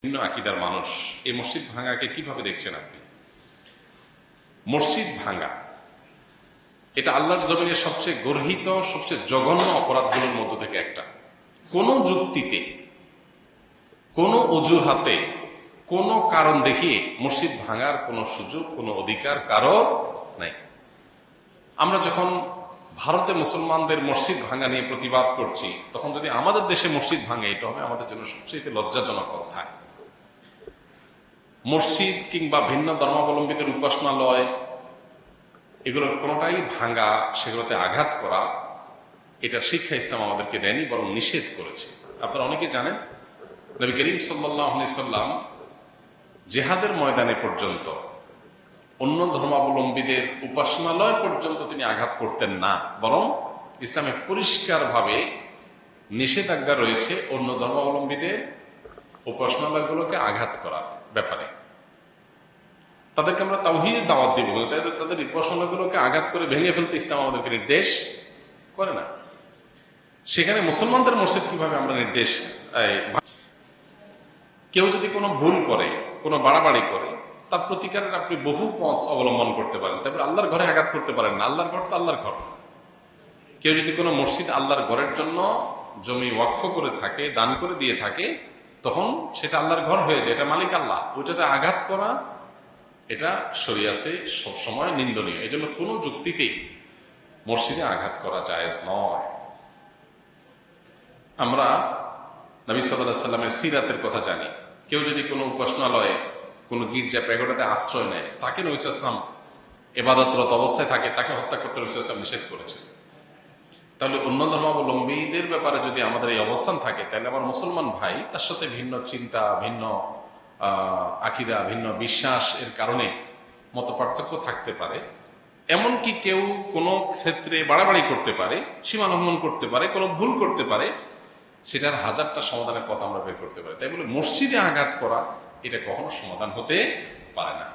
ভিন্ন আকীদার মানুষ এই মসজিদ ভাঙাকে কিভাবে দেখছেন আপনি? মসজিদ ভাঙা এটা আল্লাহর জমিনে সবচেয়ে গর্হিত, সবচেয়ে জঘন্য অপরাধগুলোর মধ্য থেকে একটা। কোন যুক্তিতে, কোন অজুহাতে, কোন কারণ দেখিয়ে মসজিদ ভাঙার কোন সুযোগ, কোন অধিকার কারো নাই। আমরা যখন ভারতে মুসলমানদের মসজিদ ভাঙা নিয়ে প্রতিবাদ করছি, তখন যদি আমাদের দেশে মসজিদ ভাঙে, এটা হবে আমাদের জন্য সবচেয়ে লজ্জাজনক অধ্যায়। মসজিদ কিংবা ভিন্ন ধর্মাবলম্বীদের উপাসনালয়, এগুলোর কোনোটাই ভাঙা, সেগুলোতে আঘাত করা, এটার শিক্ষা ইসলাম আমাদেরকে দেয়নি, বরং নিষেধ করেছে। আপনারা অনেকে জানেন, নবী করিম সাল্লাল্লাহু আলাইহি সাল্লাম জিহাদের ময়দানে পর্যন্ত অন্য ধর্মাবলম্বীদের উপাসনালয় পর্যন্ত তিনি আঘাত করতেন না, বরং ইসলামে পরিষ্কারভাবে নিষেধাজ্ঞা রয়েছে অন্য ধর্মাবলম্বীদের উপাসনালয়গুলোকে আঘাত করার ব্যাপারে। তাদেরকে আমরা তাওহীদের দাওয়াত দিব, তাদের উপাসনালয়গুলোকে আঘাত করে ভেঙে ফেলতে ইসলাম আমাদেরকে নির্দেশ করে না। সেখানে মুসলমানদের মসজিদ কিভাবে আমরা নির্দেশ? কেউ যদি কোনো ভুল করে, কোনো বাড়াবাড়ি করে, তার প্রতিকারের আপনি বহু পথ অবলম্বন করতে পারেন। তারপরে আল্লাহর ঘরে আঘাত করতে পারেন না। আল্লাহর ঘর তো আল্লাহর ঘর। কেউ যদি কোনো মসজিদ আল্লাহর ঘরের জন্য জমি ওয়াকফ করে থাকে, দান করে দিয়ে থাকে, তখন সেটা আল্লাহর ঘর হয়ে যায়, এটা মালিক আল্লাহ। ওইটাতে আঘাত করা, এটা শরিয়াতে সবসময় নিন্দনীয়। এই জন্য কোনো যুক্তিতেই মসজিদে আঘাত করা জায়েজ নয়। আমরা নবী সাল্লাল্লাহু আলাইহি সাল্লামের সিরাতের কথা জানি। কেউ যদি কোনো উপাসনালয়ে, কোনো গির্জা প্যাগোডাতে আশ্রয় নেয়, তাকে নবী সাল্লাল্লাহু আলাইহি সাল্লাম ইবাদতরত অবস্থায় থাকে, তাকে হত্যা করতে নবী সাল্লাল্লাহু আলাইহি সাল্লাম নিষেধ করেছেন। তাহলে অন্য ধর্মাবলম্বীদের ব্যাপারে যদি আমাদের এই অবস্থান থাকে, তাহলে আমার মুসলমান ভাই, তার সাথে ভিন্ন চিন্তা, ভিন্ন আকীদা, ভিন্ন বিশ্বাস এর কারণে মত পার্থক্য থাকতে পারে। এমনকি কেউ কোনো ক্ষেত্রে বাড়াবাড়ি করতে পারে, সীমা লঙ্ঘন করতে পারে, কোনো ভুল করতে পারে, সেটার হাজারটা সমাধানের পথ আমরা বের করতে পারি। তাই বলে মসজিদে আঘাত করা, এটা কখনো সমাধান হতে পারে না।